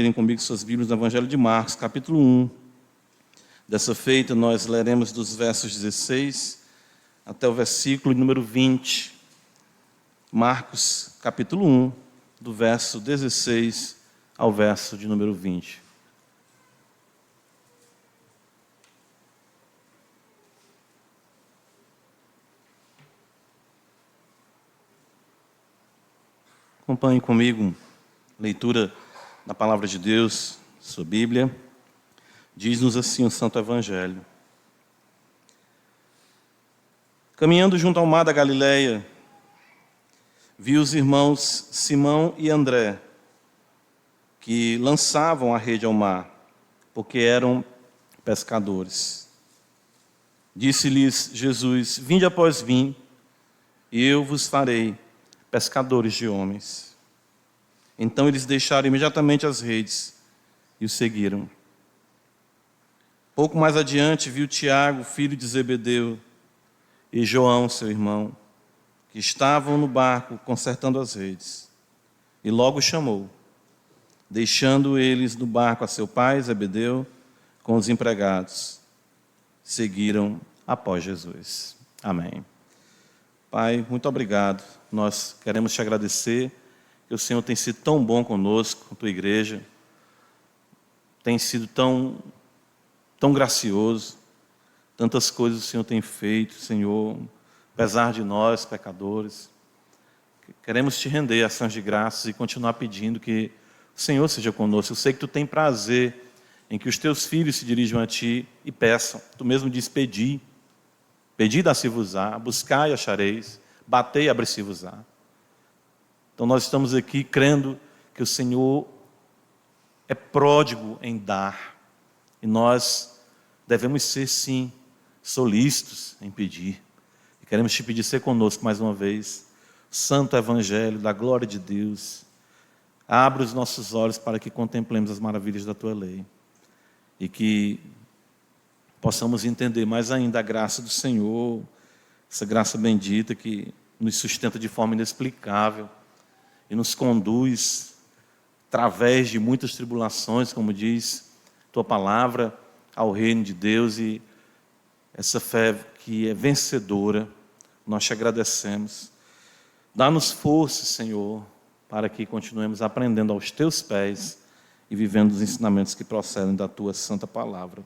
abrirem comigo suas Bíblias no Evangelho de Marcos, capítulo 1. Dessa feita, nós leremos dos versos 16 até o versículo número 20. Marcos, capítulo 1, do verso 16 ao verso de número 20. Acompanhe comigo a leitura da palavra de Deus, sua Bíblia. Diz-nos assim o Santo Evangelho. Caminhando junto ao mar da Galileia, viu os irmãos Simão e André, que lançavam a rede ao mar, porque eram pescadores. Disse-lhes Jesus: Vinde após mim, e eu vos farei pescadores de homens. Então eles deixaram imediatamente as redes e o seguiram. Pouco mais adiante viu Tiago, filho de Zebedeu, e João, seu irmão, que estavam no barco consertando as redes. E logo chamou, deixando eles no barco a seu pai Zebedeu com os empregados. Seguiram após Jesus. Amém. Pai, muito obrigado. Nós queremos te agradecer que o Senhor tem sido tão bom conosco, com a tua igreja, tem sido tão gracioso, tantas coisas o Senhor tem feito, Senhor, apesar de nós, pecadores. Queremos te render ações de graças e continuar pedindo que o Senhor seja conosco. Eu sei que tu tem prazer em que os teus filhos se dirijam a ti e peçam. Tu mesmo diz: pedi, dá-se-vos-á, buscai e achareis, batei e abri-se-vos-á. Então nós estamos aqui crendo que o Senhor é pródigo em dar. E nós devemos ser, sim, solícitos em pedir. E queremos te pedir, ser conosco mais uma vez. Santo Evangelho da glória de Deus, abre os nossos olhos para que contemplemos as maravilhas da tua lei. E que possamos entender mais ainda a graça do Senhor, essa graça bendita que nos sustenta de forma inexplicável e nos conduz através de muitas tribulações, como diz tua palavra, ao reino de Deus. E essa fé que é vencedora, nós te agradecemos. Dá-nos força, Senhor, para que continuemos aprendendo aos teus pés e vivendo os ensinamentos que procedem da tua santa palavra.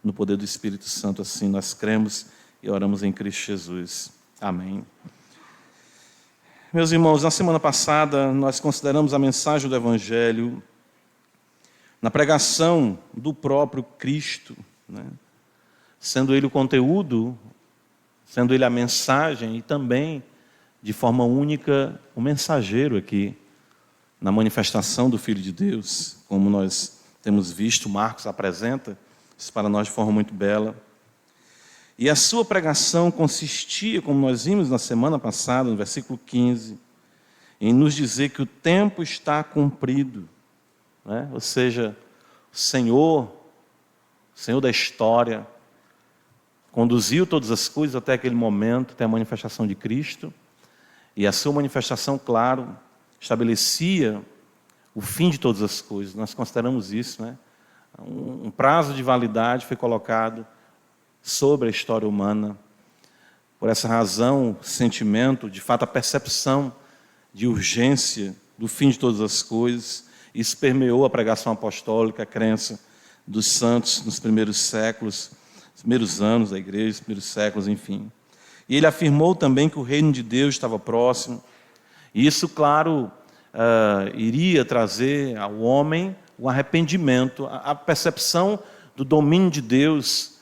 No poder do Espírito Santo, assim nós cremos e oramos em Cristo Jesus. Amém. Meus irmãos, na semana passada nós consideramos a mensagem do Evangelho na pregação do próprio Cristo, né? Sendo Ele o conteúdo, sendo Ele a mensagem e também, de forma única, o mensageiro aqui, na manifestação do Filho de Deus, como nós temos visto, Marcos apresenta isso para nós de forma muito bela. E a sua pregação consistia, como nós vimos na semana passada, no versículo 15, em nos dizer que o tempo está cumprido, né? Ou seja, o Senhor da história, conduziu todas as coisas até aquele momento, até a manifestação de Cristo, e a sua manifestação, claro, estabelecia o fim de todas as coisas. Nós consideramos isso, né? Um prazo de validade foi colocado sobre a história humana. Por essa razão, o sentimento, de fato, a percepção de urgência do fim de todas as coisas, isso permeou a pregação apostólica, a crença dos santos nos primeiros séculos, os primeiros anos da igreja, os primeiros séculos, enfim. E ele afirmou também que o reino de Deus estava próximo. E isso, claro, iria trazer ao homem o arrependimento, a percepção do domínio de Deus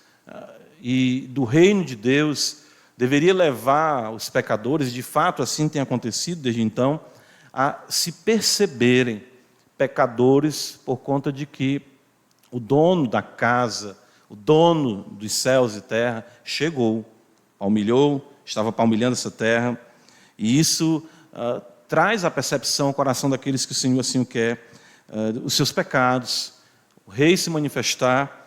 e do reino de Deus deveria levar os pecadores, e de fato assim tem acontecido desde então, a se perceberem pecadores por conta de que o dono da casa, o dono dos céus e terra, chegou, estava palmilhando essa terra, e isso traz a percepção ao coração daqueles que o Senhor assim o quer, os seus pecados. O Rei se manifestar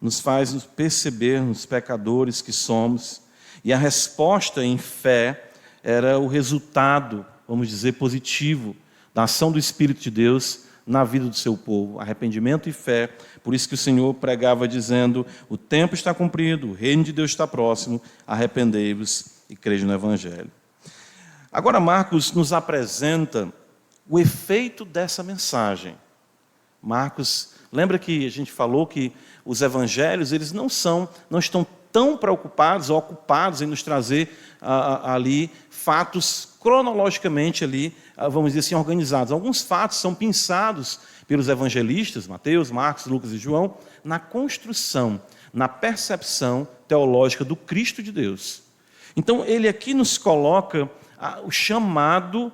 nos faz nos perceber nos pecadores que somos, e a resposta em fé era o resultado, vamos dizer, positivo, da ação do Espírito de Deus na vida do seu povo, arrependimento e fé. Por isso que o Senhor pregava dizendo: o tempo está cumprido, o reino de Deus está próximo, arrependei-vos e crede no Evangelho. Agora Marcos nos apresenta o efeito dessa mensagem. Marcos, lembra que a gente falou que os evangelhos, eles não estão tão preocupados ou ocupados em nos trazer ali fatos cronologicamente ali, vamos dizer assim, organizados. Alguns fatos são pensados pelos evangelistas, Mateus, Marcos, Lucas e João, na construção, na percepção teológica do Cristo de Deus. Então, ele aqui nos coloca o chamado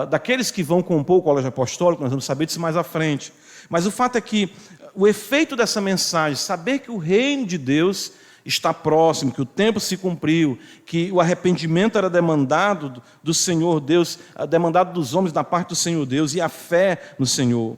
daqueles que vão compor o colégio apostólico, nós vamos saber disso mais à frente. Mas o fato é que o efeito dessa mensagem, saber que o reino de Deus está próximo, que o tempo se cumpriu, que o arrependimento era demandado do Senhor Deus, demandado dos homens da parte do Senhor Deus, e a fé no Senhor.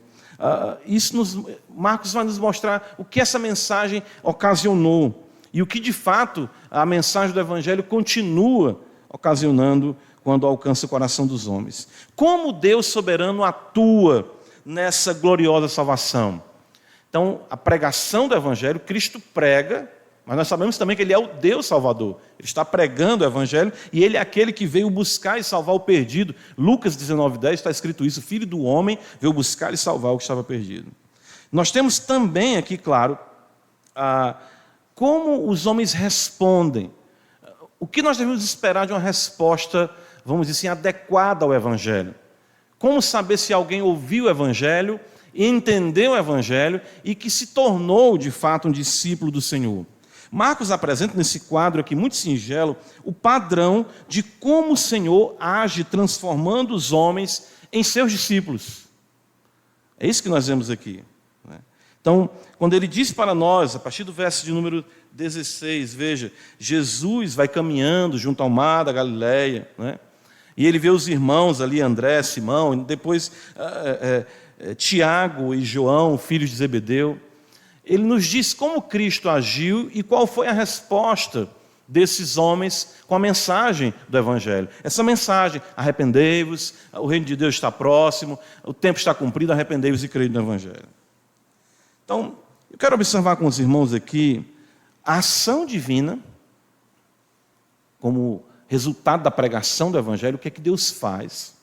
Marcos vai nos mostrar o que essa mensagem ocasionou, e o que de fato a mensagem do Evangelho continua ocasionando quando alcança o coração dos homens. Como Deus soberano atua nessa gloriosa salvação? Então, a pregação do Evangelho, Cristo prega, mas nós sabemos também que Ele é o Deus Salvador. Ele está pregando o Evangelho e Ele é aquele que veio buscar e salvar o perdido. Lucas 19:10 está escrito isso: o Filho do Homem veio buscar e salvar o que estava perdido. Nós temos também aqui, claro, como os homens respondem. O que nós devemos esperar de uma resposta, vamos dizer assim, adequada ao Evangelho? Como saber se alguém ouviu o Evangelho, entendeu o Evangelho e que se tornou, de fato, um discípulo do Senhor? Marcos apresenta nesse quadro aqui, muito singelo, o padrão de como o Senhor age transformando os homens em seus discípulos. É isso que nós vemos aqui. Então, quando ele diz para nós, a partir do verso de número 16, veja, Jesus vai caminhando junto ao mar da Galileia, e ele vê os irmãos ali, André, Simão, e depois Tiago e João, filhos de Zebedeu. Ele nos diz como Cristo agiu e qual foi a resposta desses homens com a mensagem do Evangelho. Essa mensagem: arrependei-vos, o reino de Deus está próximo, o tempo está cumprido, arrependei-vos e crede no Evangelho. Então, eu quero observar com os irmãos aqui a ação divina como resultado da pregação do Evangelho, o que é que Deus faz,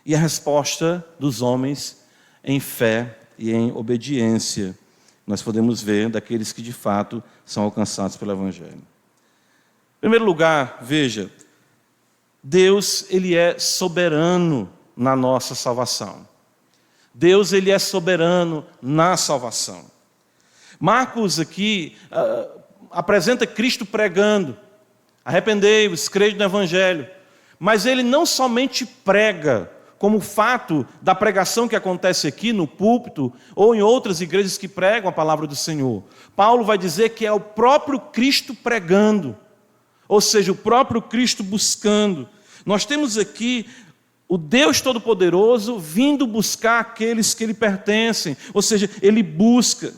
e a resposta dos homens em fé e em obediência. Nós podemos ver daqueles que de fato são alcançados pelo Evangelho. Em primeiro lugar, veja, Deus, Ele é soberano na nossa salvação. Deus, Ele é soberano na salvação. Marcos aqui apresenta Cristo pregando: arrependei-vos, crede no Evangelho. Mas ele não somente prega, como o fato da pregação que acontece aqui no púlpito, ou em outras igrejas que pregam a palavra do Senhor. Paulo vai dizer que é o próprio Cristo pregando, ou seja, o próprio Cristo buscando. Nós temos aqui o Deus Todo-Poderoso vindo buscar aqueles que lhe pertencem, ou seja, Ele busca.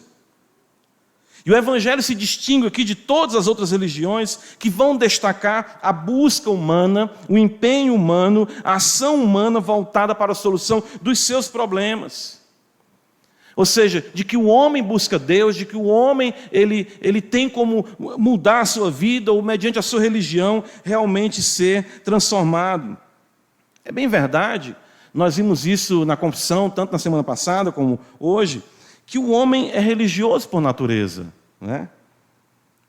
E o Evangelho se distingue aqui de todas as outras religiões que vão destacar a busca humana, o empenho humano, a ação humana voltada para a solução dos seus problemas. Ou seja, de que o homem busca Deus, de que o homem ele tem como mudar a sua vida ou mediante a sua religião realmente ser transformado. É bem verdade, nós vimos isso na confissão, tanto na semana passada como hoje, que o homem é religioso por natureza,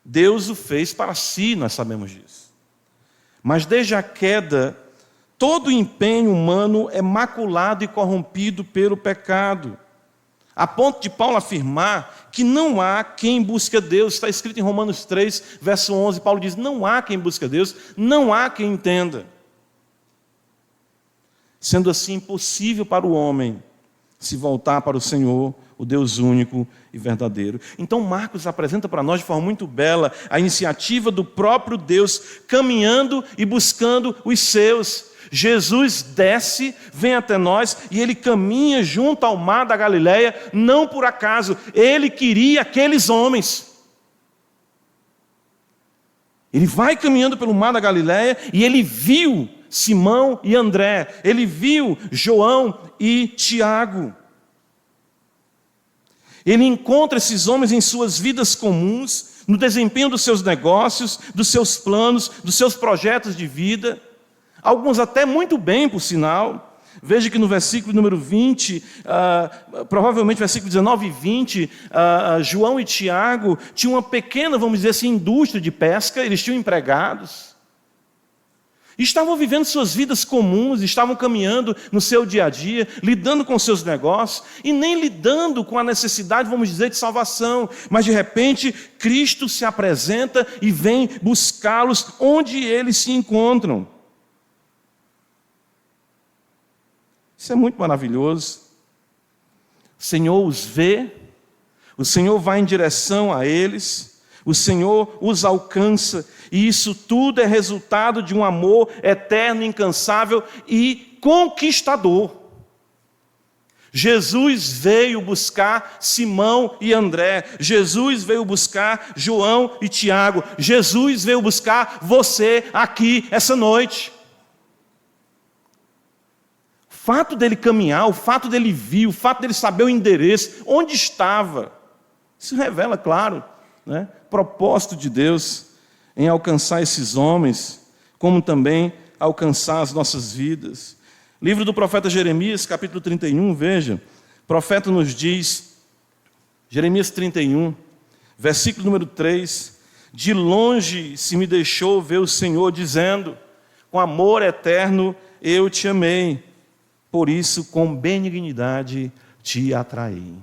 Deus o fez para si, nós sabemos disso. Mas desde a queda, todo o empenho humano é maculado e corrompido pelo pecado, a ponto de Paulo afirmar que não há quem busque Deus. Está escrito em Romanos 3, verso 11, Paulo diz: não há quem busque Deus, não há quem entenda. Sendo assim, impossível para o homem se voltar para o Senhor, o Deus único e verdadeiro. Então Marcos apresenta para nós de forma muito bela a iniciativa do próprio Deus caminhando e buscando os seus. Jesus desce, vem até nós e Ele caminha junto ao mar da Galileia, não por acaso, Ele queria aqueles homens. Ele vai caminhando pelo mar da Galileia e Ele viu Simão e André, ele viu João e Tiago. Ele encontra esses homens em suas vidas comuns, no desempenho dos seus negócios, dos seus planos, dos seus projetos de vida, alguns até muito bem, por sinal. Veja que no versículo número 20, provavelmente versículo 19 e 20, João e Tiago tinham uma pequena, vamos dizer assim, indústria de pesca, eles tinham empregados. Estavam vivendo suas vidas comuns, estavam caminhando no seu dia a dia, lidando com seus negócios, e nem lidando com a necessidade, vamos dizer, de salvação. Mas de repente, Cristo se apresenta e vem buscá-los onde eles se encontram. Isso é muito maravilhoso. O Senhor os vê, o Senhor vai em direção a eles, o Senhor os alcança, e isso tudo é resultado de um amor eterno, incansável e conquistador. Jesus veio buscar Simão e André, Jesus veio buscar João e Tiago, Jesus veio buscar você aqui essa noite. O fato dele caminhar, o fato dele vir, o fato dele saber o endereço, onde estava, isso revela, claro, né, propósito de Deus em alcançar esses homens, como também alcançar as nossas vidas. Livro do profeta Jeremias, capítulo 31, veja, o profeta nos diz, Jeremias 31, versículo número 3, de longe se me deixou ver o Senhor dizendo, com amor eterno eu te amei, por isso, com benignidade te atraí.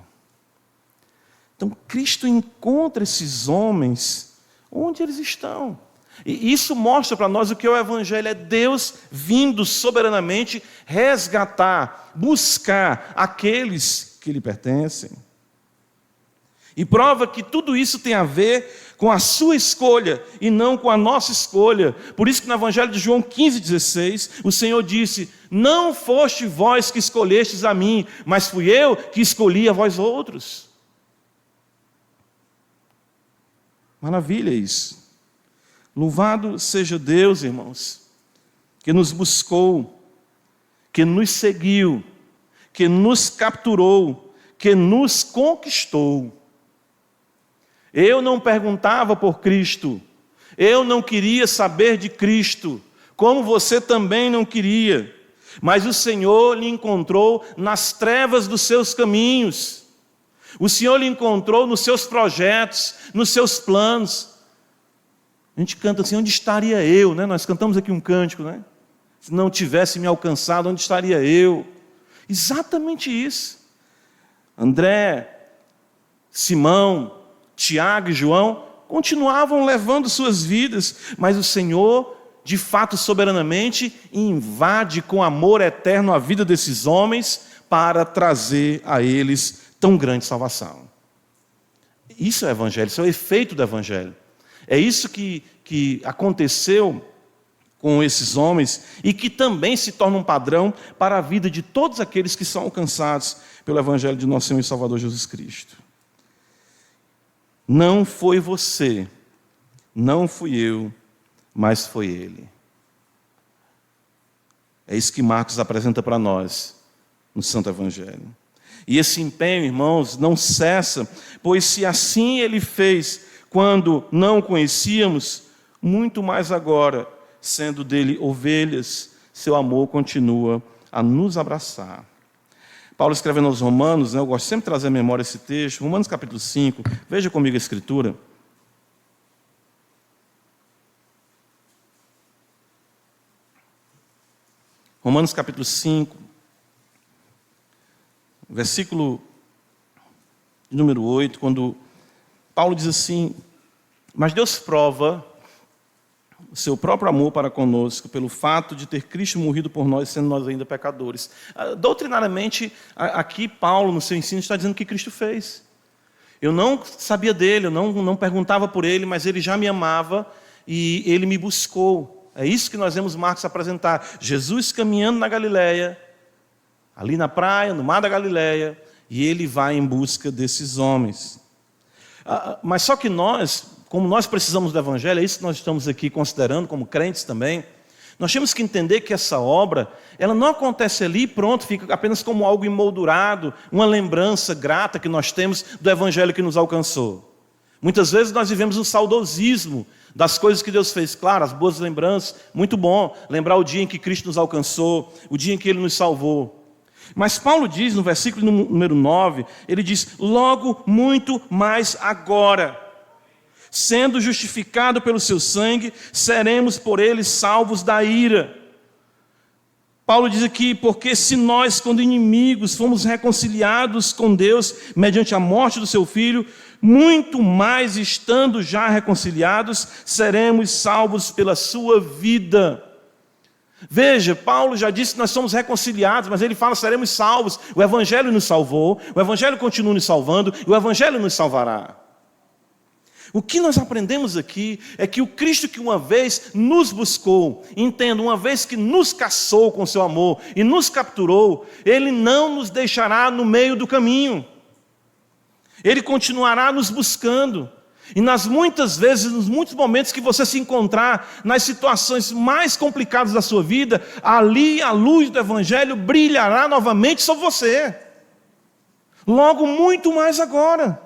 Então, Cristo encontra esses homens onde eles estão. E isso mostra para nós o que é o Evangelho. É Deus vindo soberanamente resgatar, buscar aqueles que lhe pertencem. E prova que tudo isso tem a ver com a sua escolha e não com a nossa escolha. Por isso que no Evangelho de João 15,16, o Senhor disse, não foste vós que escolhestes a mim, mas fui eu que escolhi a vós outros. Maravilha isso. Louvado seja Deus, irmãos, que nos buscou, que nos seguiu, que nos capturou, que nos conquistou. Eu não perguntava por Cristo, eu não queria saber de Cristo, como você também não queria, mas o Senhor lhe encontrou nas trevas dos seus caminhos, o Senhor lhe encontrou nos seus projetos, nos seus planos. A gente canta assim, onde estaria eu, né? Nós cantamos aqui um cântico, né? Se não tivesse me alcançado, onde estaria eu? Exatamente isso. André, Simão, Tiago e João continuavam levando suas vidas, mas o Senhor, de fato, soberanamente, invade com amor eterno a vida desses homens para trazer a eles tão grande salvação. Isso é o Evangelho, isso é o efeito do Evangelho. É isso que aconteceu com esses homens e que também se torna um padrão para a vida de todos aqueles que são alcançados pelo Evangelho de nosso Senhor e Salvador Jesus Cristo. Não foi você, não fui eu, mas foi Ele. É isso que Marcos apresenta para nós no Santo Evangelho. E esse empenho, irmãos, não cessa, pois se assim Ele fez quando não o conhecíamos, muito mais agora, sendo dele ovelhas, seu amor continua a nos abraçar. Paulo escrevendo aos Romanos, eu gosto sempre de trazer à memória esse texto, Romanos capítulo 5, veja comigo a Escritura. Romanos capítulo 5, versículo número 8, quando Paulo diz assim, mas Deus prova o seu próprio amor para conosco pelo fato de ter Cristo morrido por nós, sendo nós ainda pecadores. Doutrinariamente, aqui Paulo, no seu ensino, está dizendo o que Cristo fez. Eu não sabia dele, eu não perguntava por ele, mas ele já me amava e ele me buscou. É isso que nós vemos Marcos apresentar. Jesus caminhando na Galileia, ali na praia, no mar da Galileia, e ele vai em busca desses homens. Mas só que nós, como nós precisamos do Evangelho, é isso que nós estamos aqui considerando como crentes também, Nós temos que entender que essa obra, ela não acontece ali e pronto, fica apenas como algo emoldurado, uma lembrança grata que nós temos do evangelho que nos alcançou. Muitas vezes nós vivemos o saudosismo das coisas que Deus fez. Claro, as boas lembranças, muito bom, lembrar o dia em que Cristo nos alcançou, o dia em que Ele nos salvou. Mas Paulo diz no versículo número 9, ele diz, logo muito mais agora, sendo justificado pelo seu sangue, seremos por ele salvos da ira. Paulo diz aqui, porque se nós, quando inimigos, fomos reconciliados com Deus, mediante a morte do seu Filho, muito mais estando já reconciliados, seremos salvos pela sua vida. Veja, Paulo já disse que nós somos reconciliados, mas ele fala, seremos salvos. O Evangelho nos salvou, o Evangelho continua nos salvando, e o Evangelho nos salvará. O que nós aprendemos aqui é que o Cristo que uma vez nos buscou, entenda, uma vez que nos caçou com seu amor e nos capturou, Ele não nos deixará no meio do caminho. Ele continuará nos buscando. E nas muitas vezes, nos muitos momentos que você se encontrar nas situações mais complicadas da sua vida, ali a luz do Evangelho brilhará novamente sobre você. Logo, muito mais agora.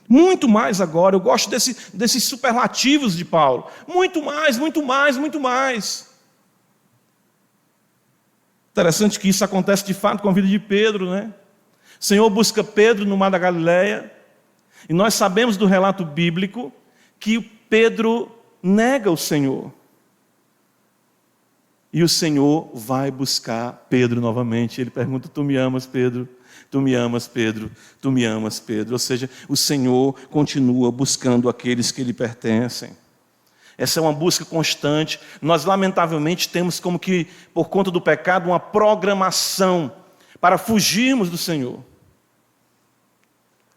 Muito mais agora, eu gosto desses superlativos de Paulo. Muito mais, muito mais, muito mais. Interessante que isso acontece de fato com a vida de Pedro, né? O Senhor busca Pedro no mar da Galileia, e nós sabemos do relato bíblico que Pedro nega o Senhor. E o Senhor vai buscar Pedro novamente. Ele pergunta, tu me amas, Pedro? Tu me amas, Pedro, tu me amas, Pedro. Ou seja, o Senhor continua buscando aqueles que lhe pertencem. Essa é uma busca constante. Nós, lamentavelmente, temos como que, por conta do pecado, uma programação para fugirmos do Senhor.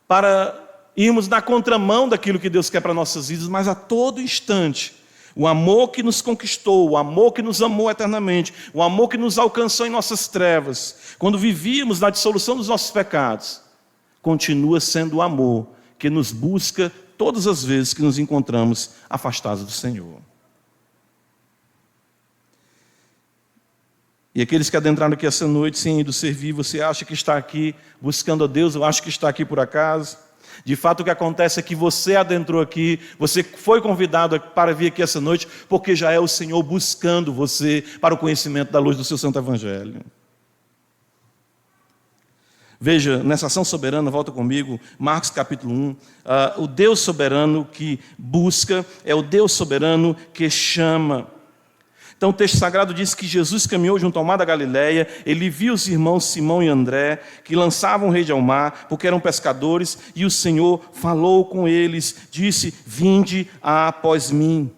Para irmos na contramão daquilo que Deus quer para nossas vidas, mas a todo instante. O amor que nos conquistou, o amor que nos amou eternamente, o amor que nos alcançou em nossas trevas, quando vivíamos na dissolução dos nossos pecados, continua sendo o amor que nos busca todas as vezes que nos encontramos afastados do Senhor. E aqueles que adentraram aqui essa noite sem ido servir, você acha que está aqui buscando a Deus, eu acho que está aqui por acaso. De fato, o que acontece é que você adentrou aqui, você foi convidado para vir aqui essa noite, porque já é o Senhor buscando você para o conhecimento da luz do seu Santo Evangelho. Veja, nessa ação soberana, volta comigo, Marcos capítulo 1, o Deus soberano que busca é o Deus soberano que chama. Então o texto sagrado diz que Jesus caminhou junto ao mar da Galileia, ele viu os irmãos Simão e André, que lançavam rede ao mar, porque eram pescadores, e o Senhor falou com eles, disse, vinde após mim.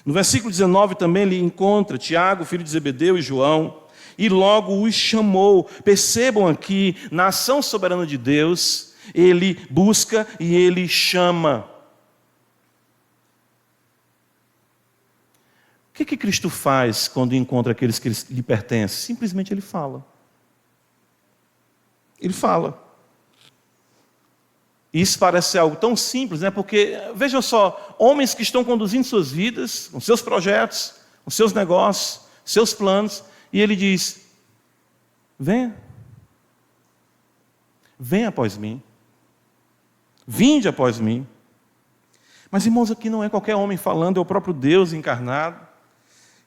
No versículo 19 também ele encontra Tiago, filho de Zebedeu, e João, e logo os chamou. Percebam aqui, na ação soberana de Deus, ele busca e ele chama. O que Cristo faz quando encontra aqueles que lhe pertencem? Simplesmente ele fala. Ele fala. Isso parece algo tão simples, né? Porque, vejam só, homens que estão conduzindo suas vidas, com seus projetos, com seus negócios, seus planos, e ele diz, venha. Venha após mim. Vinde após mim. Mas, irmãos, aqui não é qualquer homem falando, é o próprio Deus encarnado.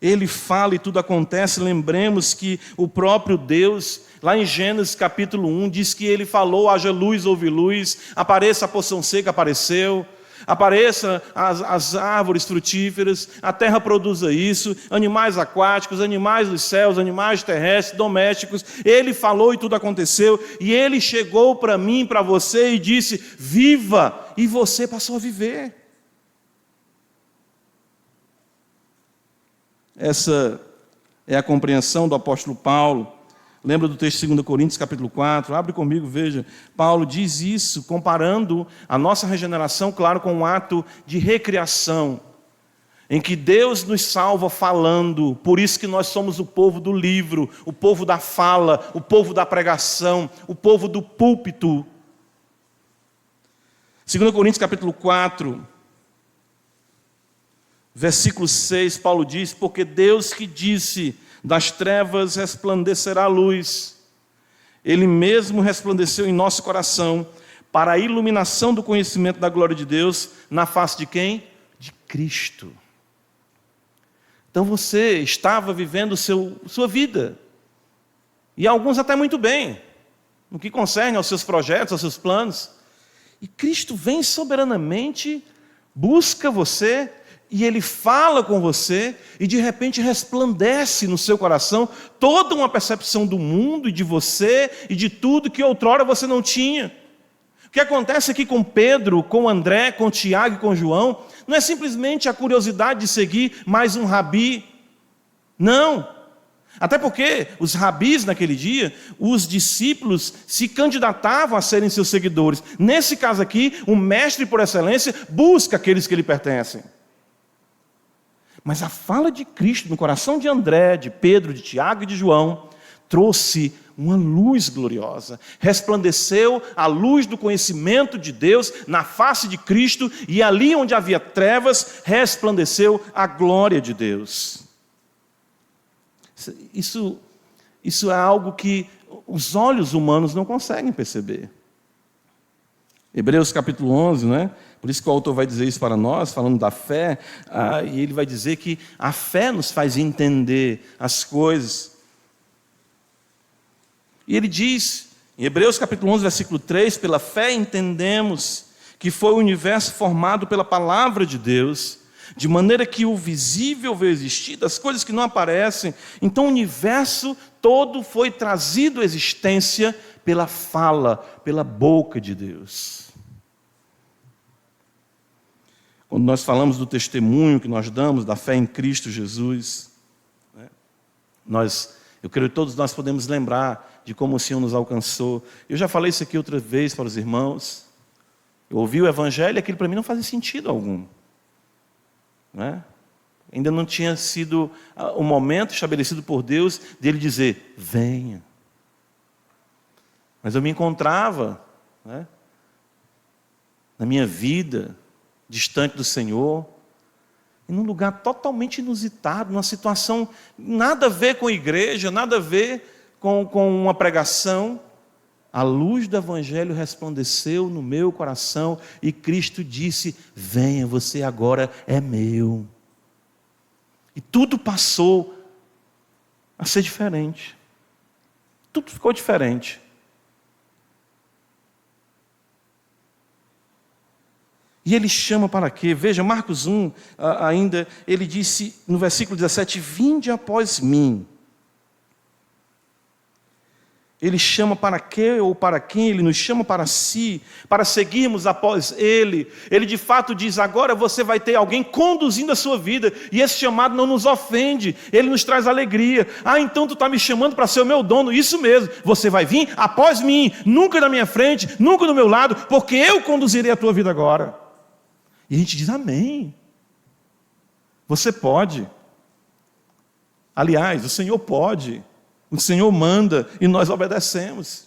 Ele fala e tudo acontece. Lembremos que o próprio Deus, lá em Gênesis capítulo 1, diz que ele falou, haja luz, houve luz, apareça a porção seca, apareceu, apareça as árvores frutíferas, a terra produza isso, animais aquáticos, animais dos céus, animais terrestres, domésticos. Ele falou e tudo aconteceu, e ele chegou para mim, para você e disse, viva, e você passou a viver. Essa é a compreensão do apóstolo Paulo. Lembra do texto de 2 Coríntios, capítulo 4? Abre comigo, veja. Paulo diz isso, comparando a nossa regeneração, claro, com um ato de recriação, em que Deus nos salva falando. Por isso que nós somos o povo do livro, o povo da fala, o povo da pregação, o povo do púlpito. 2 Coríntios, capítulo 4... Versículo 6, Paulo diz: porque Deus que disse, das trevas resplandecerá a luz, Ele mesmo resplandeceu em nosso coração, para a iluminação do conhecimento da glória de Deus, na face de quem? De Cristo. Então você estava vivendo sua vida, e alguns até muito bem, no que concerne aos seus projetos, aos seus planos, e Cristo vem soberanamente, busca você, e Ele fala com você, e de repente resplandece no seu coração toda uma percepção do mundo, e de você, e de tudo que outrora você não tinha. O que acontece aqui com Pedro, com André, com Tiago e com João, não é simplesmente a curiosidade de seguir mais um rabi. Não. Até porque os rabis naquele dia, os discípulos se candidatavam a serem seus seguidores. Nesse caso aqui, o mestre por excelência busca aqueles que lhe pertencem. Mas a fala de Cristo no coração de André, de Pedro, de Tiago e de João trouxe uma luz gloriosa, resplandeceu a luz do conhecimento de Deus na face de Cristo, e ali onde havia trevas, resplandeceu a glória de Deus. Isso é algo que os olhos humanos não conseguem perceber. Hebreus capítulo 11, né? Por isso que o autor vai dizer isso para nós, falando da fé, e ele vai dizer que a fé nos faz entender as coisas. E ele diz, em Hebreus capítulo 11, versículo 3, pela fé entendemos que foi o universo formado pela palavra de Deus, de maneira que o visível veio existir, das coisas que não aparecem. Então o universo todo foi trazido à existência pela fala, pela boca de Deus. Quando nós falamos do testemunho que nós damos, da fé em Cristo Jesus, eu creio que todos nós podemos lembrar de como o Senhor nos alcançou. Eu já falei isso aqui outra vez para os irmãos. Eu ouvi o Evangelho e aquilo para mim não fazia sentido algum. Ainda não tinha sido o momento estabelecido por Deus de Ele dizer, venha. Mas eu me encontrava na minha vida, distante do Senhor, em um lugar totalmente inusitado, numa situação nada a ver com a igreja, nada a ver com uma pregação. A luz do Evangelho resplandeceu no meu coração e Cristo disse, venha, você agora é meu. E tudo passou a ser diferente. Tudo ficou diferente. E ele chama para quê? Veja, Marcos 1, ainda, ele disse no versículo 17, vinde após mim. Ele chama para quê ou para quem? Ele nos chama para si, para seguirmos após Ele. Ele de fato diz, agora você vai ter alguém conduzindo a sua vida, e esse chamado não nos ofende, ele nos traz alegria. Então tu está me chamando para ser o meu dono, isso mesmo, você vai vir após mim, nunca na minha frente, nunca do meu lado, porque eu conduzirei a tua vida agora. E a gente diz, amém. Você pode. Aliás, o Senhor pode. O Senhor manda e nós obedecemos.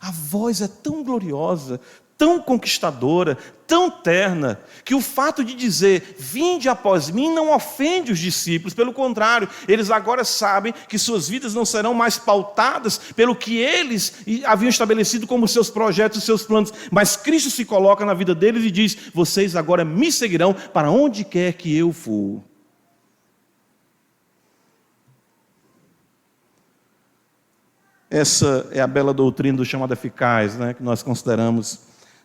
A voz é tão gloriosa, tão conquistadora, tão terna, que o fato de dizer, vinde após mim, não ofende os discípulos. Pelo contrário, eles agora sabem que suas vidas não serão mais pautadas pelo que eles haviam estabelecido como seus projetos, seus planos. Mas Cristo se coloca na vida deles e diz, vocês agora me seguirão para onde quer que eu for. Essa é a bela doutrina do chamado eficaz, que nós consideramos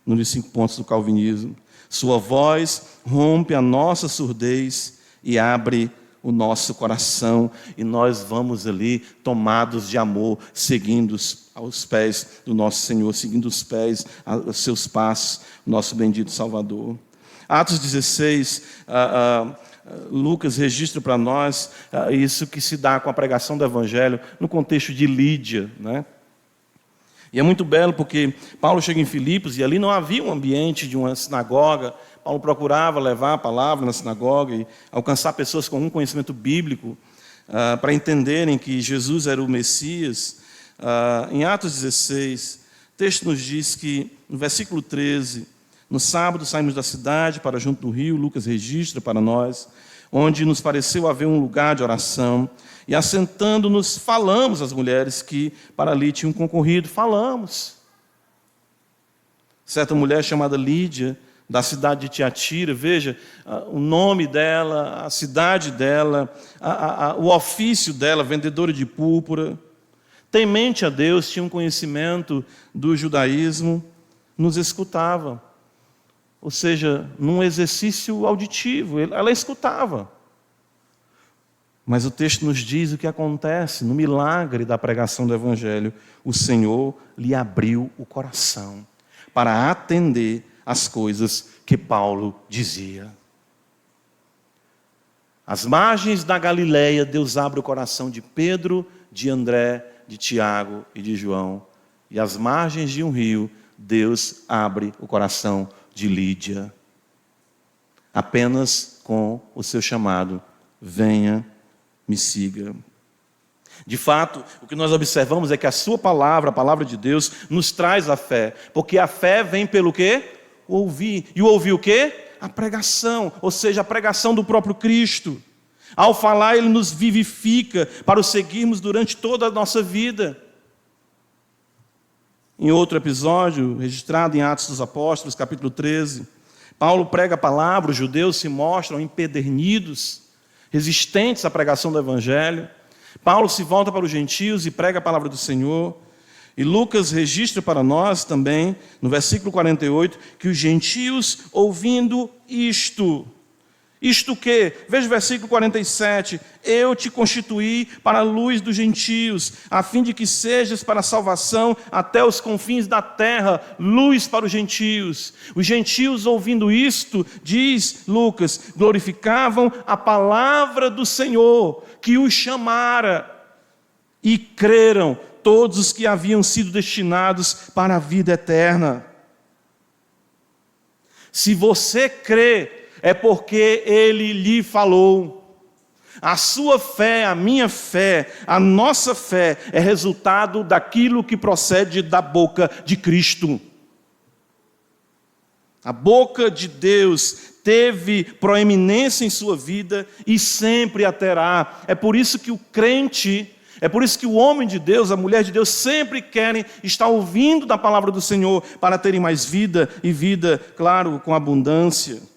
nos 5 pontos do calvinismo. Sua voz rompe a nossa surdez e abre o nosso coração, e nós vamos ali tomados de amor, seguindo aos pés do nosso Senhor, seguindo os pés, os seus passos, nosso bendito Salvador. Atos 16, Lucas registra para nós isso que se dá com a pregação do Evangelho no contexto de Lídia, E é muito belo porque Paulo chega em Filipos e ali não havia um ambiente de uma sinagoga. Paulo procurava levar a palavra na sinagoga e alcançar pessoas com um conhecimento bíblico para entenderem que Jesus era o Messias. Em Atos 16, o texto nos diz que, no versículo 13, no sábado saímos da cidade para junto do rio, Lucas registra para nós, onde nos pareceu haver um lugar de oração, e assentando-nos, falamos às mulheres que para ali tinham concorrido. Falamos. Certa mulher chamada Lídia, da cidade de Tiatira, veja, o nome dela, a cidade dela, o ofício dela, vendedora de púrpura, temente a Deus, tinha um conhecimento do judaísmo, nos escutava. Ou seja, num exercício auditivo, ela escutava. Mas o texto nos diz o que acontece no milagre da pregação do Evangelho. O Senhor lhe abriu o coração para atender as coisas que Paulo dizia. Às margens da Galileia, Deus abre o coração de Pedro, de André, de Tiago e de João. E às margens de um rio, Deus abre o coração de Lídia. Apenas com o seu chamado: venha, me siga. De fato, o que nós observamos é que a sua palavra, a palavra de Deus, nos traz a fé. Porque a fé vem pelo quê? O ouvir. E o ouvir o quê? A pregação, ou seja, a pregação do próprio Cristo. Ao falar, Ele nos vivifica para o seguirmos durante toda a nossa vida. Em outro episódio, registrado em Atos dos Apóstolos, capítulo 13, Paulo prega a palavra, os judeus se mostram empedernidos, resistentes à pregação do Evangelho. Paulo se volta para os gentios e prega a palavra do Senhor. E Lucas registra para nós também, no versículo 48, que os gentios, ouvindo isto o quê? Veja o versículo 47. Eu te constituí para a luz dos gentios, a fim de que sejas para a salvação até os confins da terra, luz para os gentios. Os gentios, ouvindo isto, diz Lucas, glorificavam a palavra do Senhor, que os chamara, e creram todos os que haviam sido destinados para a vida eterna. Se você crê, é porque Ele lhe falou. A sua fé, a minha fé, a nossa fé é resultado daquilo que procede da boca de Cristo. A boca de Deus teve proeminência em sua vida e sempre a terá. É por isso que o crente, é por isso que o homem de Deus, a mulher de Deus, sempre querem estar ouvindo da palavra do Senhor para terem mais vida e vida, claro, com abundância.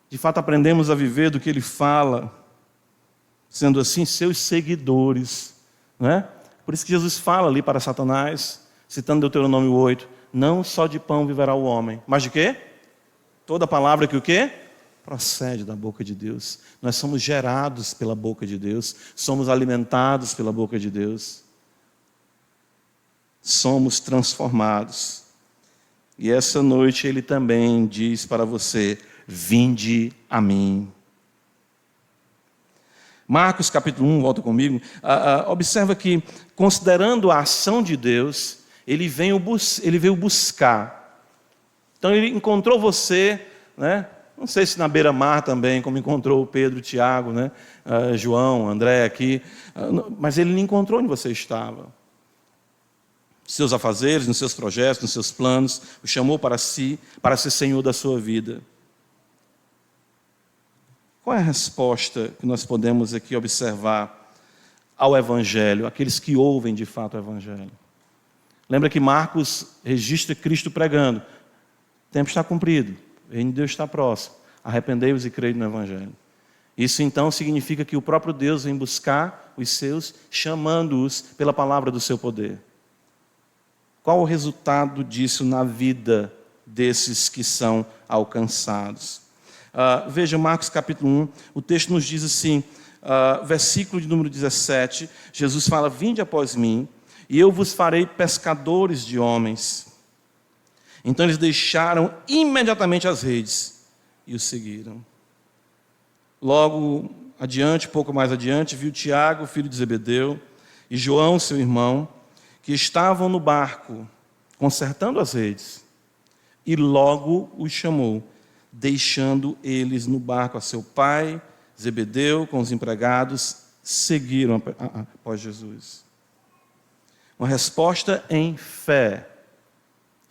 De fato, aprendemos a viver do que Ele fala, sendo assim, seus seguidores. Não é? Por isso que Jesus fala ali para Satanás, citando Deuteronômio 8, não só de pão viverá o homem, mas de quê? Toda palavra que o quê? Procede da boca de Deus. Nós somos gerados pela boca de Deus, somos alimentados pela boca de Deus, somos transformados. E essa noite Ele também diz para você: vinde a mim. Marcos capítulo 1, volta comigo. Observa que, considerando a ação de Deus, ele veio buscar. Então ele encontrou você, né? Não sei se na beira-mar também, como encontrou Pedro, Tiago, né? João, André aqui, mas ele lhe encontrou onde você estava. Nos seus afazeres, nos seus projetos, nos seus planos, o chamou para si, para ser Senhor da sua vida. Qual é a resposta que nós podemos aqui observar ao Evangelho, aqueles que ouvem de fato o Evangelho? Lembra que Marcos registra Cristo pregando: o tempo está cumprido, o reino de Deus está próximo, arrependei-vos e crede no Evangelho. Isso então significa que o próprio Deus vem buscar os seus, chamando-os pela palavra do seu poder. Qual o resultado disso na vida desses que são alcançados? Veja Marcos capítulo 1, o texto nos diz assim, versículo de número 17, Jesus fala: vinde após mim, e eu vos farei pescadores de homens. Então eles deixaram imediatamente as redes e o seguiram. Logo adiante, pouco mais adiante, viu Tiago, filho de Zebedeu, e João, seu irmão, que estavam no barco, consertando as redes, e logo os chamou, deixando eles no barco a seu pai, Zebedeu, com os empregados, seguiram após Jesus. Uma resposta em fé.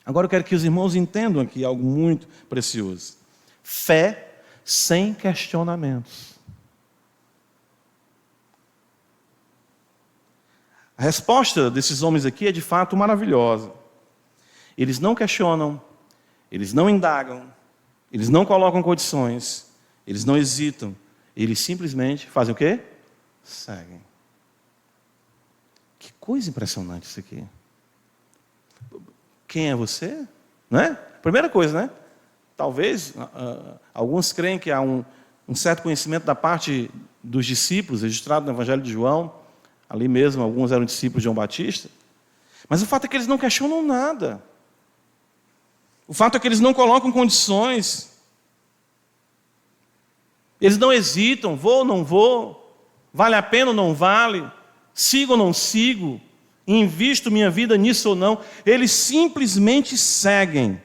Agora eu quero que os irmãos entendam aqui algo muito precioso. Fé sem questionamentos. A resposta desses homens aqui é de fato maravilhosa. Eles não questionam, eles não indagam, eles não colocam condições, eles não hesitam, eles simplesmente fazem o quê? Seguem. Que coisa impressionante isso aqui. Quem é você? Não é? Primeira coisa, né? Talvez, alguns creem que há um certo conhecimento da parte dos discípulos, registrado no Evangelho de João, ali mesmo, alguns eram discípulos de João Batista, mas o fato é que eles não questionam nada. O fato é que eles não colocam condições, eles não hesitam, vou ou não vou, vale a pena ou não vale, sigo ou não sigo, invisto minha vida nisso ou não, eles simplesmente seguem.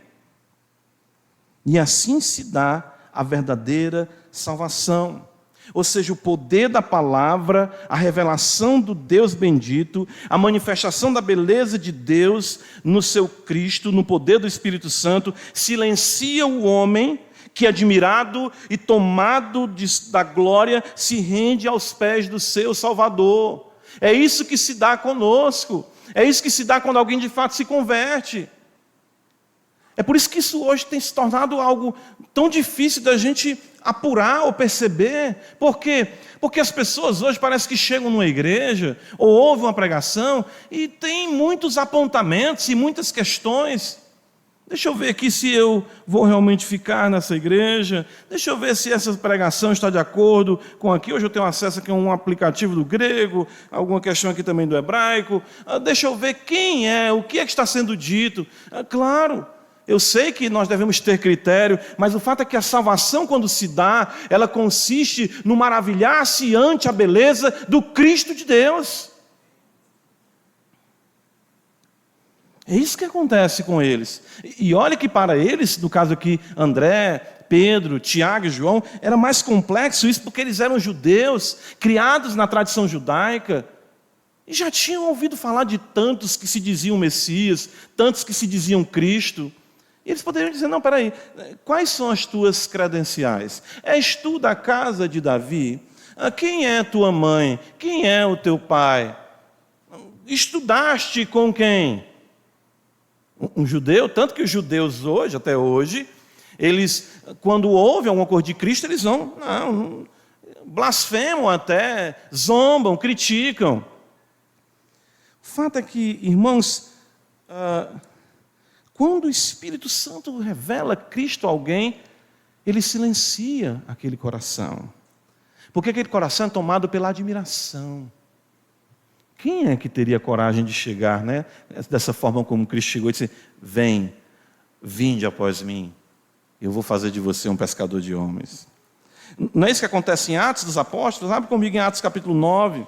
E assim se dá a verdadeira salvação. Ou seja, o poder da palavra, a revelação do Deus bendito, a manifestação da beleza de Deus no seu Cristo, no poder do Espírito Santo, silencia o homem que, admirado e tomado da glória, se rende aos pés do seu Salvador. É isso que se dá conosco. É isso que se dá quando alguém de fato se converte. É por isso que isso hoje tem se tornado algo tão difícil da gente apurar ou perceber. Por quê? Porque as pessoas hoje parece que chegam numa igreja ou ouvem uma pregação e tem muitos apontamentos e muitas questões. Deixa eu ver aqui se eu vou realmente ficar nessa igreja. Deixa eu ver se essa pregação está de acordo com aqui. Hoje eu tenho acesso aqui a um aplicativo do grego, alguma questão aqui também do hebraico. Deixa eu ver quem é, o que é que está sendo dito. Claro, eu sei que nós devemos ter critério, mas o fato é que a salvação, quando se dá, ela consiste no maravilhar-se ante a beleza do Cristo de Deus. É isso que acontece com eles. E olha que para eles, no caso aqui, André, Pedro, Tiago e João, era mais complexo isso porque eles eram judeus, criados na tradição judaica, e já tinham ouvido falar de tantos que se diziam Messias, tantos que se diziam Cristo. E eles poderiam dizer, não, peraí, quais são as tuas credenciais? És tu da casa de Davi? Quem é tua mãe? Quem é o teu pai? Estudaste com quem? Um judeu, tanto que os judeus hoje, até hoje, eles, quando ouvem alguma coisa de Cristo, eles não, blasfemam até, zombam, criticam. O fato é que, irmãos, quando o Espírito Santo revela Cristo a alguém, ele silencia aquele coração. Porque aquele coração é tomado pela admiração. Quem é que teria coragem de chegar, né, dessa forma como Cristo chegou e disse, vinde após mim, eu vou fazer de você um pescador de homens. Não é isso que acontece em Atos dos Apóstolos? Abre comigo em Atos capítulo 9.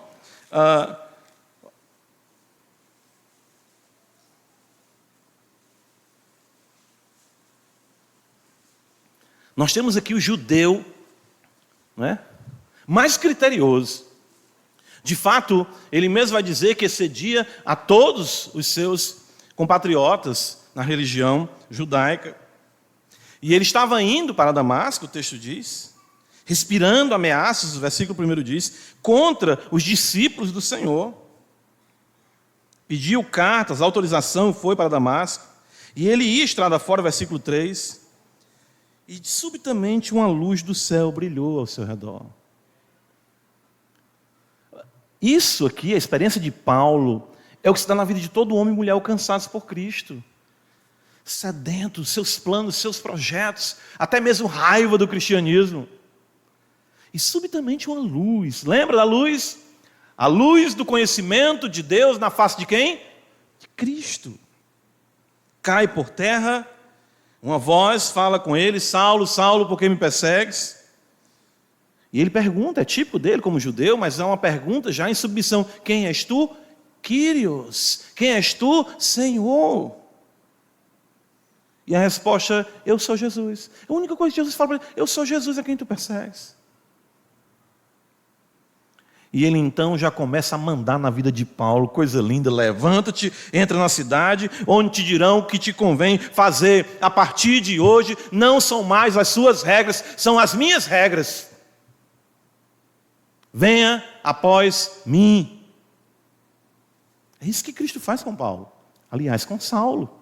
Nós temos aqui o judeu, né, mais criterioso. De fato, ele mesmo vai dizer que excedia a todos os seus compatriotas na religião judaica. E ele estava indo para Damasco, o texto diz, respirando ameaças, o versículo 1 diz, contra os discípulos do Senhor. Pediu cartas, autorização, foi para Damasco. E ele ia estrada fora, versículo 3. E subitamente uma luz do céu brilhou ao seu redor. Isso aqui, a experiência de Paulo, é o que se dá na vida de todo homem e mulher alcançados por Cristo. Sedentos, seus planos, seus projetos, até mesmo raiva do cristianismo. E subitamente uma luz, lembra da luz? A luz do conhecimento de Deus na face de quem? De Cristo. Cai por terra, uma voz fala com ele, Saulo, Saulo, por que me persegues? E ele pergunta, é típico dele como judeu, mas é uma pergunta já em submissão. Quem és tu? Kyrios. Quem és tu? Senhor. E a resposta, eu sou Jesus. A única coisa que Jesus fala para ele, eu sou Jesus a quem tu persegues. E ele então já começa a mandar na vida de Paulo, coisa linda: levanta-te, entra na cidade, onde te dirão o que te convém fazer. A partir de hoje, não são mais as suas regras, são as minhas regras. Venha após mim. É isso que Cristo faz com Paulo. Aliás, com Saulo.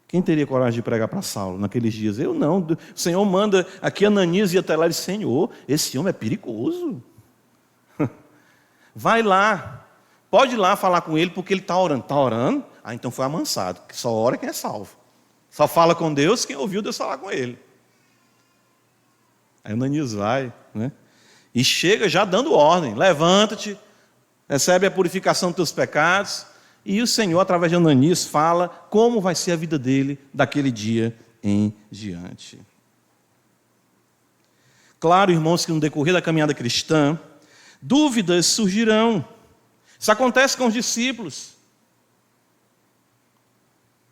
Quem teria coragem de pregar para Saulo naqueles dias? Eu não. O Senhor manda aqui Ananias ir até lá e diz: Senhor, esse homem é perigoso. Vai lá, pode ir lá falar com ele, porque ele está orando. Está orando? Ah, então foi amansado. Só ora quem é salvo. Só fala com Deus quem ouviu Deus falar com ele. Aí Ananias vai, né? E chega já dando ordem: levanta-te, recebe a purificação dos teus pecados. E o Senhor, através de Ananias, fala como vai ser a vida dele daquele dia em diante. Claro, irmãos, que no decorrer da caminhada cristã, dúvidas surgirão. Isso acontece com os discípulos.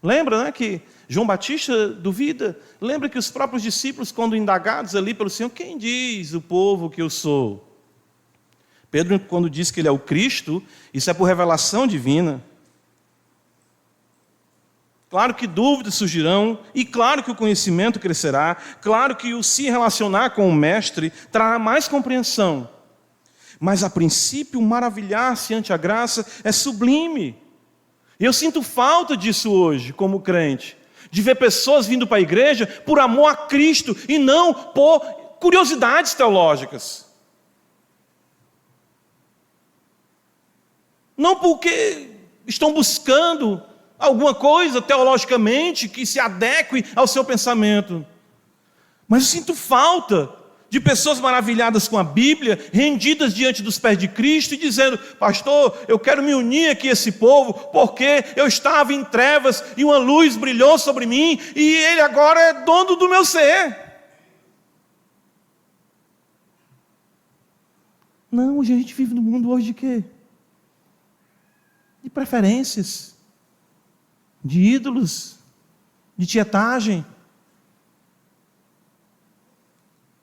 Lembra, né, que João Batista duvida? Lembra que os próprios discípulos, quando indagados ali pelo Senhor: quem diz o povo que eu sou? Pedro, quando diz que ele é o Cristo, isso é por revelação divina. Claro que dúvidas surgirão, e claro que o conhecimento crescerá, claro que o se relacionar com o Mestre trará mais compreensão. Mas a princípio, maravilhar-se ante a graça é sublime. E eu sinto falta disso hoje, como crente, de ver pessoas vindo para a igreja por amor a Cristo e não por curiosidades teológicas. Não porque estão buscando alguma coisa teologicamente que se adeque ao seu pensamento. Mas eu sinto falta de pessoas maravilhadas com a Bíblia, rendidas diante dos pés de Cristo e dizendo: pastor, eu quero me unir aqui a esse povo, porque eu estava em trevas e uma luz brilhou sobre mim e Ele agora é dono do meu ser. Não, hoje a gente vive no mundo hoje de quê? De preferências, de ídolos, de tietagem.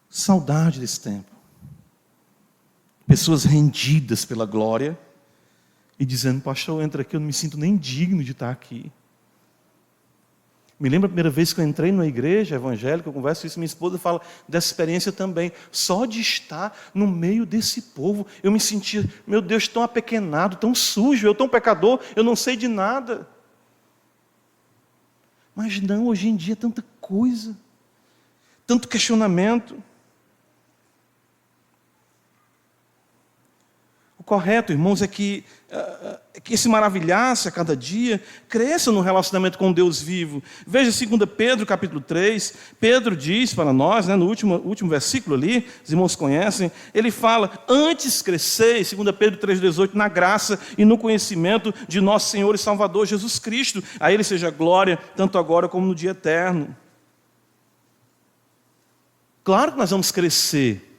Saudade desse tempo. Pessoas rendidas pela glória e dizendo: pastor, entra aqui, eu não me sinto nem digno de estar aqui. Me lembro a primeira vez que eu entrei numa igreja evangélica, eu converso isso, minha esposa fala dessa experiência também. Só de estar no meio desse povo, eu me sentia: meu Deus, tão apequenado, tão sujo, eu tão pecador, eu não sei de nada. Mas não, hoje em dia tanta coisa, tanto questionamento. O correto, irmãos, é que esse maravilhar-se a cada dia cresça no relacionamento com Deus vivo. Veja 2 Pedro capítulo 3, Pedro diz para nós, né, no último versículo ali, os irmãos conhecem, ele fala: antes cresceis, 2 Pedro 3,18, na graça e no conhecimento de nosso Senhor e Salvador Jesus Cristo. A Ele seja glória, tanto agora como no dia eterno. Claro que nós vamos crescer,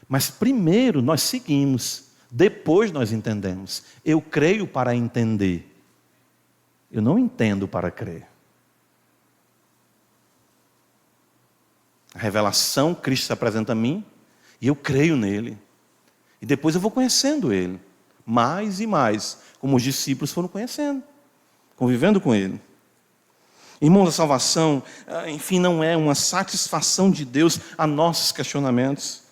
mas primeiro nós seguimos. Depois nós entendemos. Eu creio para entender. Eu não entendo para crer. A revelação, Cristo se apresenta a mim, e eu creio nele. E depois eu vou conhecendo ele, mais e mais, como os discípulos foram conhecendo, convivendo com ele. Irmãos, a salvação, enfim, não é uma satisfação de Deus a nossos questionamentos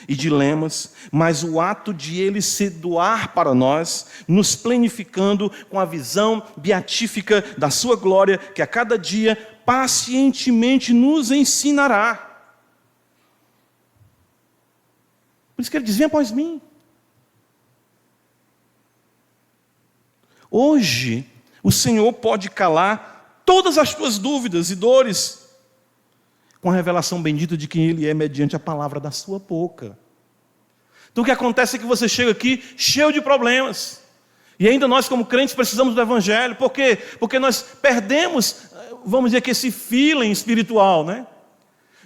e dilemas, mas o ato de Ele se doar para nós, nos plenificando com a visão beatífica da sua glória, que a cada dia pacientemente nos ensinará. Por isso que Ele diz: venha após mim. Hoje, o Senhor pode calar todas as tuas dúvidas e dores, com a revelação bendita de quem Ele é, mediante a palavra da sua boca. Então o que acontece é que você chega aqui cheio de problemas. E ainda nós, como crentes, precisamos do Evangelho. Por quê? Porque nós perdemos, vamos dizer que esse feeling espiritual, né?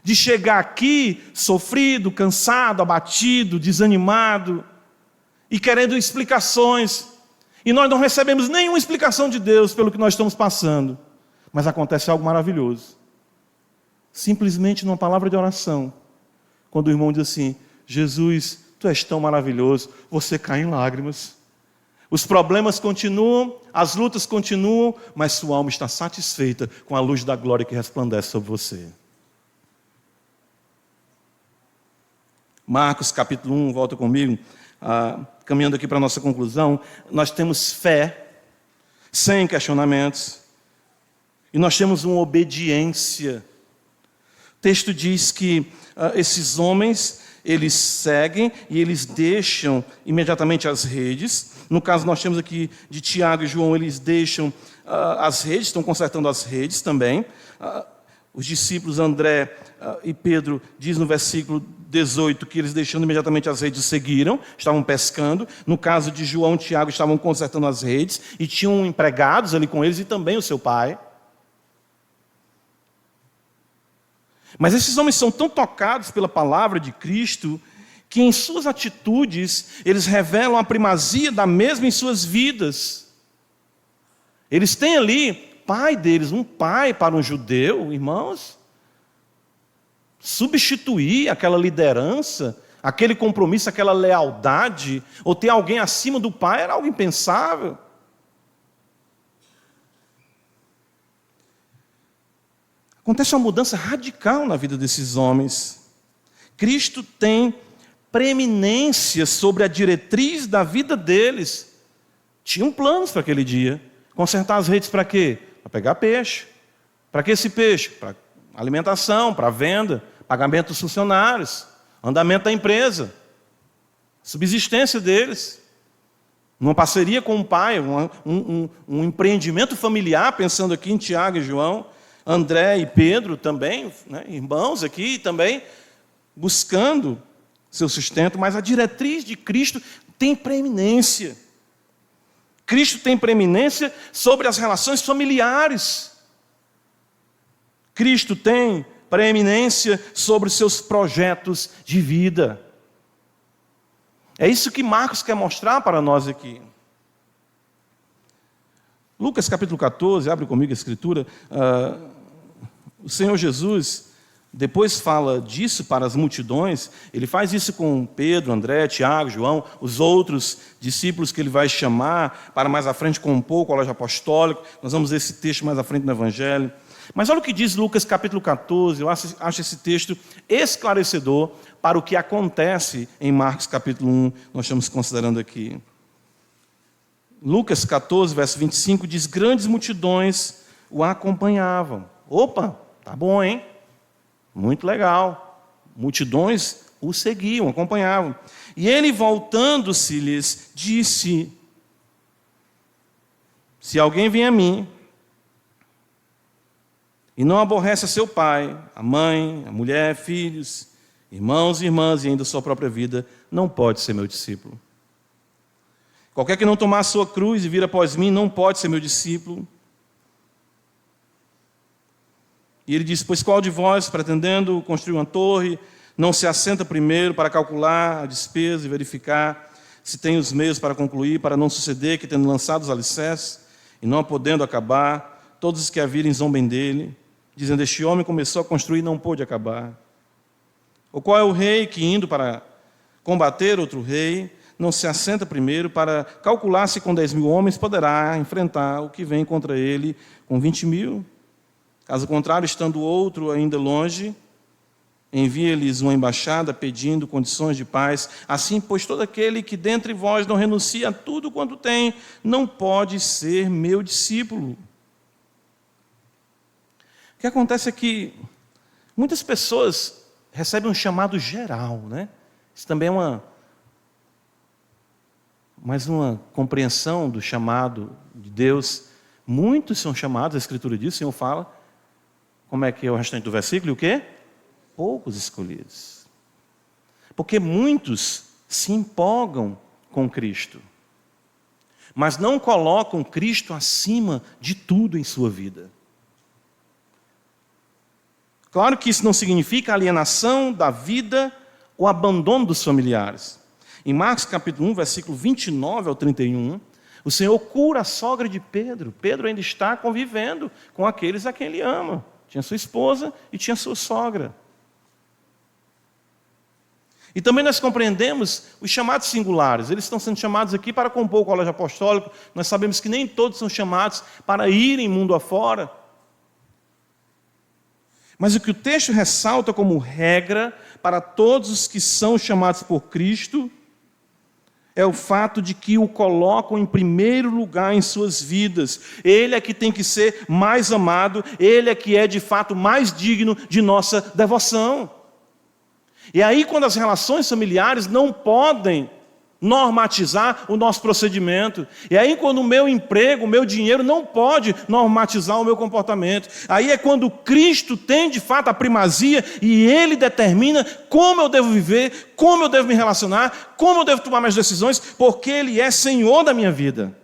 De chegar aqui sofrido, cansado, abatido, desanimado, e querendo explicações. E nós não recebemos nenhuma explicação de Deus pelo que nós estamos passando. Mas acontece algo maravilhoso. Simplesmente numa palavra de oração, quando o irmão diz assim: Jesus, tu és tão maravilhoso. Você cai em lágrimas. Os problemas continuam, as lutas continuam, mas sua alma está satisfeita com a luz da glória que resplandece sobre você. Marcos capítulo 1, volta comigo, caminhando aqui para a nossa conclusão. Nós temos fé, sem questionamentos, e nós temos uma obediência. O texto diz que esses homens, eles seguem e eles deixam imediatamente as redes. No caso, nós temos aqui de Tiago e João, eles deixam as redes, estão consertando as redes também. Os discípulos André e Pedro, diz no versículo 18, que eles deixando imediatamente as redes seguiram, estavam pescando. No caso de João e Tiago, estavam consertando as redes e tinham empregados ali com eles e também o seu pai. Mas esses homens são tão tocados pela palavra de Cristo que em suas atitudes eles revelam a primazia da mesma em suas vidas. Eles têm ali, pai deles, um pai para um judeu, irmãos, substituir aquela liderança, aquele compromisso, aquela lealdade, ou ter alguém acima do pai era algo impensável. Acontece uma mudança radical na vida desses homens. Cristo tem preeminência sobre a diretriz da vida deles. Tinham planos para aquele dia. Consertar as redes para quê? Para pegar peixe. Para que esse peixe? Para alimentação, para venda, pagamento dos funcionários, andamento da empresa, subsistência deles. Uma parceria com o pai, um empreendimento familiar, pensando aqui em Tiago e João, André e Pedro também, né, irmãos aqui também, buscando seu sustento, mas a diretriz de Cristo tem preeminência. Cristo tem preeminência sobre as relações familiares. Cristo tem preeminência sobre os seus projetos de vida. É isso que Marcos quer mostrar para nós aqui. Lucas capítulo 14, abre comigo a escritura. O Senhor Jesus, depois fala disso para as multidões. Ele faz isso com Pedro, André, Tiago, João, os outros discípulos que ele vai chamar para mais à frente compor o colégio apostólico. Nós vamos ver esse texto mais à frente no Evangelho. Mas olha o que diz Lucas capítulo 14, eu acho esse texto esclarecedor para o que acontece em Marcos capítulo 1, nós estamos considerando aqui. Lucas 14, verso 25, diz: grandes multidões o acompanhavam. Opa, tá bom, hein? Muito legal. Multidões o seguiam, acompanhavam. E ele, voltando-se, lhes disse: se alguém vem a mim e não aborrece a seu pai, a mãe, a mulher, filhos, irmãos e irmãs e ainda sua própria vida, não pode ser meu discípulo. Qualquer que não tomar a sua cruz e vir após mim, não pode ser meu discípulo. E ele diz: pois qual de vós, pretendendo construir uma torre, não se assenta primeiro para calcular a despesa e verificar se tem os meios para concluir, para não suceder que, tendo lançado os alicerces e não podendo acabar, todos os que a virem zombem dele, dizendo: este homem começou a construir e não pôde acabar. Ou qual é o rei que, indo para combater outro rei, não se assenta primeiro para calcular se com 10.000 homens poderá enfrentar o que vem contra ele com 20.000? Caso contrário, estando outro ainda longe, envia-lhes uma embaixada pedindo condições de paz. Assim, pois, todo aquele que dentre vós não renuncia a tudo quanto tem, não pode ser meu discípulo. O que acontece é que muitas pessoas recebem um chamado geral, né? Isso também é mais uma compreensão do chamado de Deus. Muitos são chamados, a Escritura diz, o Senhor fala. Como é que é o restante do versículo? E o quê? Poucos escolhidos. Porque muitos se empolgam com Cristo, mas não colocam Cristo acima de tudo em sua vida. Claro que isso não significa alienação da vida ou abandono dos familiares. Em Marcos capítulo 1, versículo 29 ao 31, o Senhor cura a sogra de Pedro. Pedro ainda está convivendo com aqueles a quem ele ama. Tinha sua esposa e tinha sua sogra. E também nós compreendemos os chamados singulares. Eles estão sendo chamados aqui para compor o colégio apostólico. Nós sabemos que nem todos são chamados para irem mundo afora. Mas o que o texto ressalta como regra para todos os que são chamados por Cristo é o fato de que o colocam em primeiro lugar em suas vidas. Ele é que tem que ser mais amado, ele é que é de fato mais digno de nossa devoção. E aí, quando as relações familiares não podem normatizar o nosso procedimento, e aí quando o meu emprego, o meu dinheiro não pode normatizar o meu comportamento, aí é quando Cristo tem de fato a primazia e Ele determina como eu devo viver, como eu devo me relacionar, como eu devo tomar minhas decisões, porque Ele é Senhor da minha vida.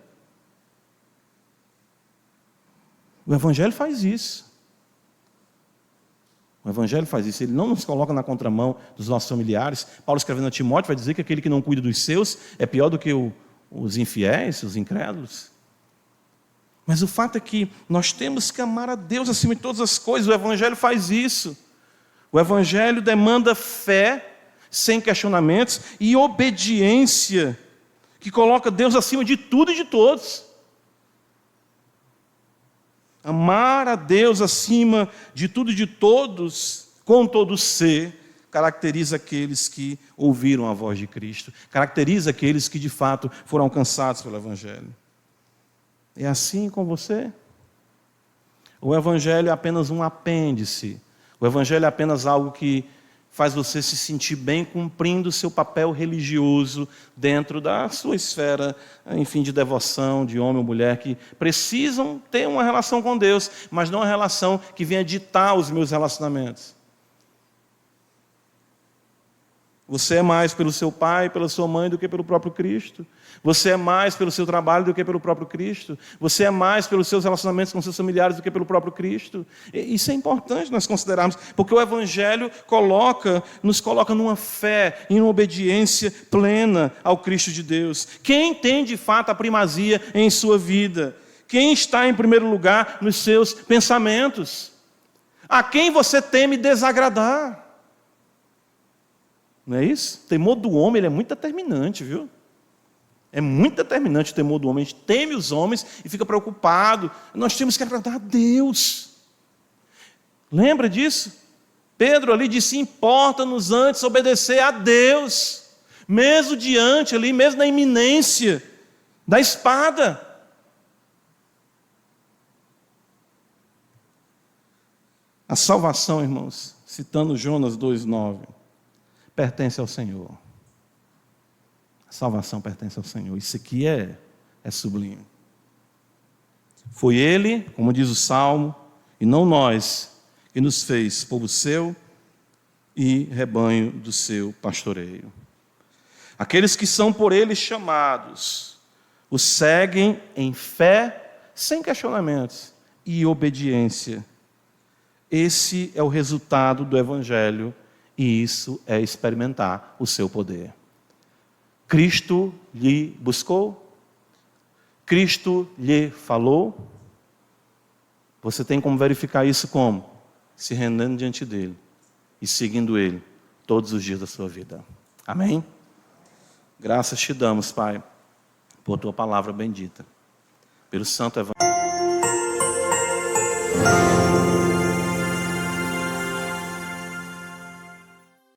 O Evangelho faz isso. O Evangelho faz isso, ele não nos coloca na contramão dos nossos familiares. Paulo, escrevendo a Timóteo, vai dizer que aquele que não cuida dos seus é pior do que os infiéis, os incrédulos. Mas o fato é que nós temos que amar a Deus acima de todas as coisas. O Evangelho faz isso. O Evangelho demanda fé, sem questionamentos, e obediência, que coloca Deus acima de tudo e de todos. Amar a Deus acima de tudo e de todos, com todo ser, caracteriza aqueles que ouviram a voz de Cristo, caracteriza aqueles que de fato foram alcançados pelo Evangelho. É assim com você? O Evangelho é apenas um apêndice, o Evangelho é apenas algo que faz você se sentir bem cumprindo o seu papel religioso dentro da sua esfera, enfim, de devoção, de homem ou mulher, que precisam ter uma relação com Deus, mas não uma relação que venha ditar os meus relacionamentos. Você é mais pelo seu pai, pela sua mãe, do que pelo próprio Cristo. Você é mais pelo seu trabalho do que pelo próprio Cristo. Você é mais pelos seus relacionamentos com seus familiares do que pelo próprio Cristo. Isso é importante nós considerarmos, porque o Evangelho nos coloca numa fé, em uma obediência plena ao Cristo de Deus. Quem tem de fato a primazia em sua vida? Quem está em primeiro lugar nos seus pensamentos? A quem você teme desagradar? Não é isso? O temor do homem ele é muito determinante, viu? É muito determinante o temor do homem. A gente teme os homens e fica preocupado. Nós temos que agradar a Deus. Lembra disso? Pedro ali disse, importa-nos antes obedecer a Deus, mesmo diante ali, mesmo na iminência da espada. A salvação, irmãos, citando Jonas 2,9, pertence ao Senhor. A salvação pertence ao Senhor. Isso aqui é sublime. Foi Ele, como diz o Salmo, e não nós, que nos fez povo seu e rebanho do seu pastoreio. Aqueles que são por Ele chamados, o seguem em fé, sem questionamentos, e obediência. Esse é o resultado do Evangelho, e isso é experimentar o seu poder. Cristo lhe buscou, Cristo lhe falou. Você tem como verificar isso como? Se rendendo diante dele e seguindo ele todos os dias da sua vida. Amém? Graças te damos, Pai, por tua palavra bendita, pelo santo Evangelho.